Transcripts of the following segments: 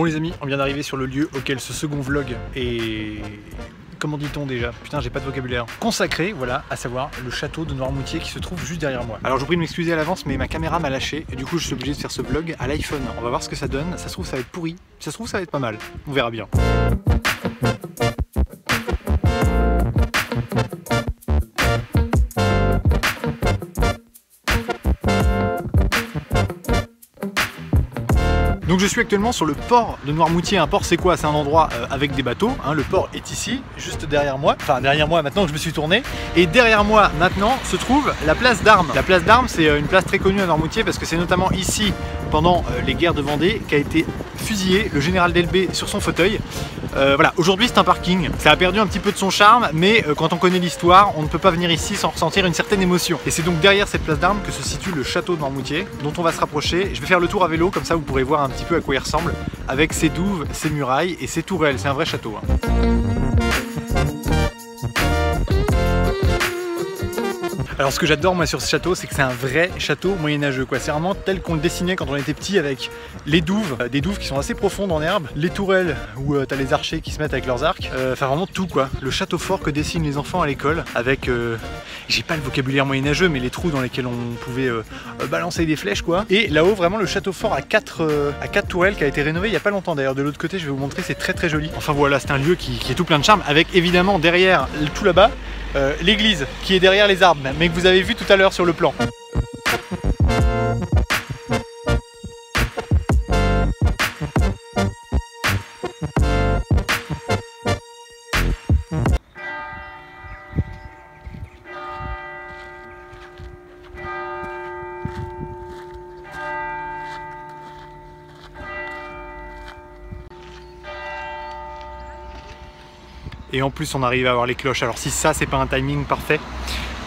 Bon les amis, on vient d'arriver sur le lieu auquel ce second vlog est... Comment dit-on déjà? Putain, j'ai pas de vocabulaire. Consacré, voilà, à savoir le château de Noirmoutier qui se trouve juste derrière moi. Alors je vous prie de m'excuser à l'avance, mais ma caméra m'a lâché et du coup je suis obligé de faire ce vlog à l'iPhone. On va voir ce que ça donne. Ça se trouve ça va être pourri, ça se trouve ça va être pas mal. On verra bien. Donc je suis actuellement sur le port de Noirmoutier. Un port c'est quoi? C'est un endroit avec des bateaux, hein. Le port est ici, juste derrière moi. Enfin derrière moi maintenant que je me suis tourné. Et derrière moi maintenant se trouve la place d'Armes. La place d'Armes c'est une place très connue à Noirmoutier parce que c'est notamment ici, pendant les guerres de Vendée, qu'a été fusillé le général d'Elbée sur son fauteuil. Voilà, aujourd'hui c'est un parking. Ça a perdu un petit peu de son charme, mais quand on connaît l'histoire, on ne peut pas venir ici sans ressentir une certaine émotion. Et c'est donc derrière cette place d'Armes que se situe le château de Noirmoutier, dont on va se rapprocher. Je vais faire le tour à vélo, comme ça vous pourrez voir un petit peu à quoi il ressemble, avec ses douves, ses murailles et ses tourelles. C'est un vrai château, hein. Alors ce que j'adore moi sur ce château, c'est que c'est un vrai château moyenâgeux quoi. C'est vraiment tel qu'on le dessinait quand on était petit, avec les douves, des douves qui sont assez profondes en herbe, les tourelles où t'as les archers qui se mettent avec leurs arcs, enfin vraiment tout quoi. Le château fort que dessinent les enfants à l'école, avec, j'ai pas le vocabulaire moyenâgeux, mais les trous dans lesquels on pouvait balancer des flèches quoi. Et là-haut vraiment le château fort à 4 tourelles qui a été rénové il y a pas longtemps d'ailleurs. De l'autre côté je vais vous montrer, c'est très très joli. Enfin voilà, c'est un lieu qui est tout plein de charme, avec évidemment derrière tout là-bas l'église qui est derrière les arbres, mais que vous avez vu tout à l'heure sur le plan. Et en plus on arrive à voir les cloches, alors si ça c'est pas un timing parfait.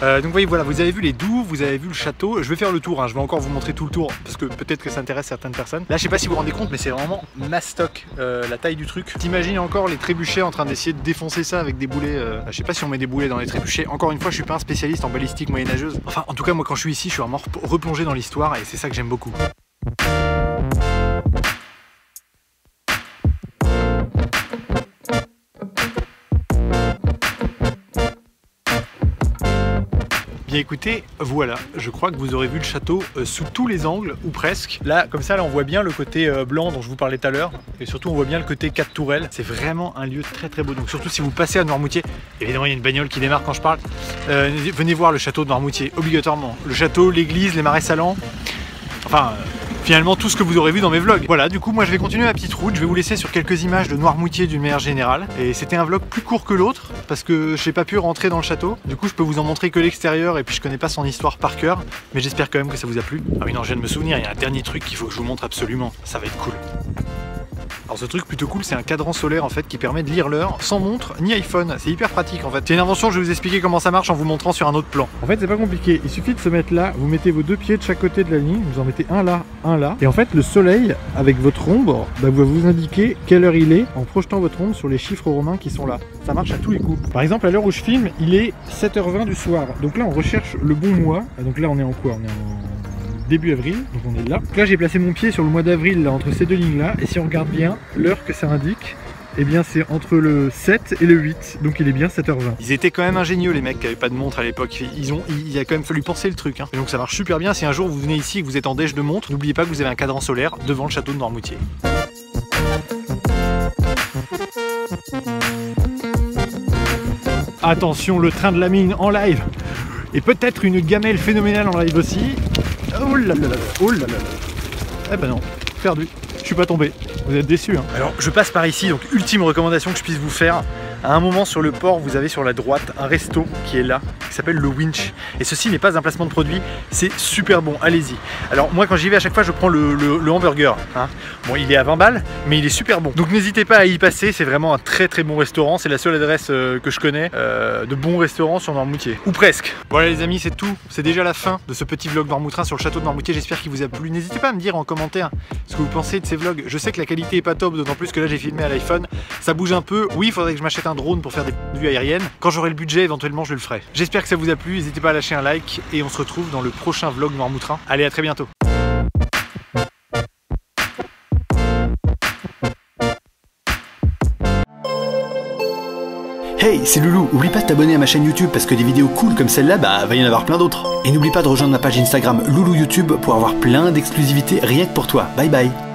Donc voyez, voilà, vous avez vu les douves, vous avez vu le château. Je vais faire le tour, hein. Je vais encore vous montrer tout le tour parce que peut-être que ça intéresse certaines personnes. Là je sais pas si vous vous rendez compte, mais c'est vraiment mastoc la taille du truc. T'imagines encore les trébuchets en train d'essayer de défoncer ça avec des boulets. Je sais pas si on met des boulets dans les trébuchets. Encore une fois, je suis pas un spécialiste en balistique moyenâgeuse. Enfin en tout cas moi quand je suis ici je suis vraiment replongé dans l'histoire et c'est ça que j'aime beaucoup. Bien écoutez, voilà, je crois que vous aurez vu le château sous tous les angles, ou presque. Là, comme ça, là, on voit bien le côté blanc dont je vous parlais tout à l'heure, et surtout on voit bien le côté 4 tourelles. C'est vraiment un lieu très très beau, donc surtout si vous passez à Noirmoutier, évidemment il y a une bagnole qui démarre quand je parle, venez voir le château de Noirmoutier, obligatoirement. Le château, l'église, les marais salants, enfin... finalement tout ce que vous aurez vu dans mes vlogs. Voilà, du coup moi je vais continuer ma petite route, je vais vous laisser sur quelques images de Noirmoutier d'une manière générale. Et c'était un vlog plus court que l'autre parce que j'ai pas pu rentrer dans le château. Du coup je peux vous en montrer que l'extérieur et puis je connais pas son histoire par cœur. Mais j'espère quand même que ça vous a plu. Ah oui non, je viens de me souvenir, il y a un dernier truc qu'il faut que je vous montre absolument. Ça va être cool. Alors ce truc plutôt cool, c'est un cadran solaire en fait qui permet de lire l'heure sans montre ni iPhone. C'est hyper pratique en fait. C'est une invention, je vais vous expliquer comment ça marche en vous montrant sur un autre plan. En fait c'est pas compliqué, il suffit de se mettre là, vous mettez vos deux pieds de chaque côté de la ligne, vous en mettez un là, un là. Et en fait le soleil avec votre ombre va vous indiquer quelle heure il est en projetant votre ombre sur les chiffres romains qui sont là. Ça marche à tous les coups. Par exemple à l'heure où je filme, il est 7h20 du soir. Donc là on recherche le bon mois. Donc là on est en quoi? On est en début avril, donc on est là. Donc là j'ai placé mon pied sur le mois d'avril là, entre ces deux lignes là, et si on regarde bien l'heure que ça indique, eh bien c'est entre le 7 et le 8, donc il est bien 7h20. Ils étaient quand même ingénieux les mecs qui n'avaient pas de montre à l'époque, il a quand même fallu penser le truc, hein. Et donc ça marche super bien. Si un jour vous venez ici et que vous êtes en déj de montre, n'oubliez pas que vous avez un cadran solaire devant le château de Noirmoutier. Attention, le train de la mine en live, et peut-être une gamelle phénoménale en live aussi. Oh là là là, oh là là là. Eh ben non, perdu, je suis pas tombé. Vous êtes déçus, hein. Alors je passe par ici, donc ultime recommandation que je puisse vous faire. À un moment sur le port, vous avez sur la droite un resto qui est là, qui s'appelle le Winch. Et ceci n'est pas un placement de produit, c'est super bon, allez-y. Alors moi quand j'y vais à chaque fois je prends le hamburger, hein. Bon il est à 20 balles, mais il est super bon. Donc n'hésitez pas à y passer, c'est vraiment un très très bon restaurant. C'est la seule adresse que je connais de bons restaurants sur Noirmoutier. Ou presque. Voilà les amis, c'est tout. C'est déjà la fin de ce petit vlog noirmoutrin sur le château de Noirmoutier. J'espère qu'il vous a plu. N'hésitez pas à me dire en commentaire ce que vous pensez de ces vlogs. Je sais que la qualité est pas top, d'autant plus que là j'ai filmé à l'iPhone. Ça bouge un peu. Oui, il faudrait que je m'achète un drone pour faire des vues aériennes. Quand j'aurai le budget, éventuellement je le ferai. J'espère que ça vous a plu. N'hésitez pas à lâcher un like et on se retrouve dans le prochain vlog noirmoutrin. Allez, à très bientôt. Hey, c'est Loulou, oublie pas de t'abonner à ma chaîne YouTube parce que des vidéos cool comme celle-là, va y en avoir plein d'autres. Et n'oublie pas de rejoindre ma page Instagram Loulou YouTube pour avoir plein d'exclusivités rien que pour toi. Bye bye.